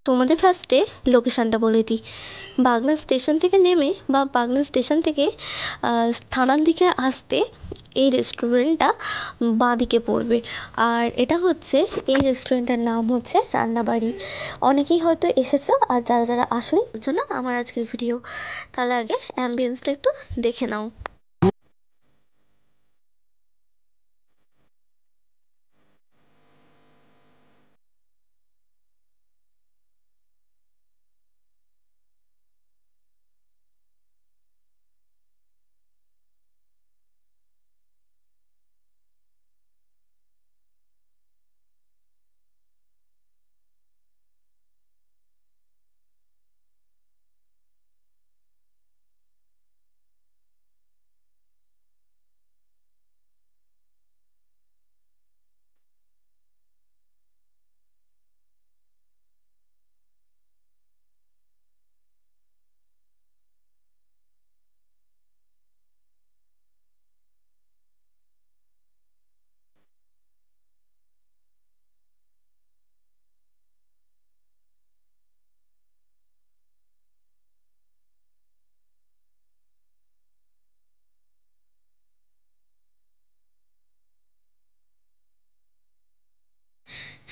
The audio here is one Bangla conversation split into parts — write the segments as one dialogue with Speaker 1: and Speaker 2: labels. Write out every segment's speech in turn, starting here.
Speaker 1: তোমাদের ফার্স্টে লোকেশানটা বলে দিই। বাগনান স্টেশন থেকে নেমে বা বাগনান স্টেশন থেকে থানার দিকে আসতে এই রেস্টুরেন্টটা বাঁদিকে পড়বে। আর এটা হচ্ছে, এই রেস্টুরেন্টের নাম হচ্ছে রান্নাবাড়ি। অনেকেই হয়তো এসেছো, আর যারা যারা আসলে এর জন্য আমার আজকের ভিডিও। তাহলে আগে অ্যাম্বিয়েন্সটা একটু দেখে নাও।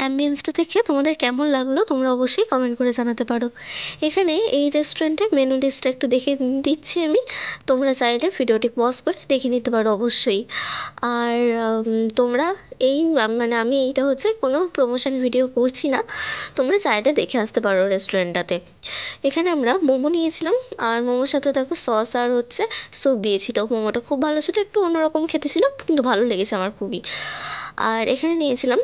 Speaker 1: অ্যাম্বিয়েন্সটা দেখে তোমাদের কেমন লাগলো তোমরা অবশ্যই কমেন্ট করে জানাতে পারো। এখানে এই রেস্টুরেন্টের মেনু লিস্টটা একটু দেখে দিচ্ছি আমি। তোমরা চাইলে ভিডিওটি পজ করে দেখে নিতে পারো অবশ্যই। আর তোমরা এই মানে আমি এইটা হচ্ছে কোনো প্রমোশন ভিডিও করছি না, তোমরা চাইলে দেখে আসতে পারো রেস্টুরেন্টটাতে। এখানে আমরা মোমো নিয়েছিলাম, আর মোমোর সাথে দেখো সস আর হচ্ছে স্যুপ দিয়েছিল। মোমোটা খুব ভালো ছিল, একটু অন্যরকম খেতে ছিল কিন্তু ভালো লেগেছে আমার খুবই। আর এখানে নিয়েছিলাম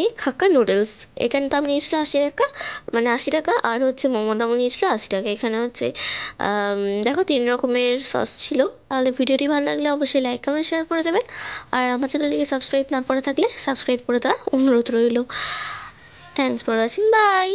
Speaker 1: এগ হাক্কা নুডলস। এখানে দাম নিয়েছিল 80 টাকা, মানে 80 টাকা। আর হচ্ছে মোমো দামও নিয়েছিল 80 টাকা। এখানে হচ্ছে দেখো 3 রকমের সস ছিল। তাহলে ভিডিওটি ভালো লাগলে অবশ্যই লাইক কমেন্ট শেয়ার করে দেবেন। আর আমার চ্যানেলটিকে সাবস্ক্রাইব না করে থাকলে সাবস্ক্রাইব করে দেওয়ার অনুরোধ রইল। Thanks for watching, by.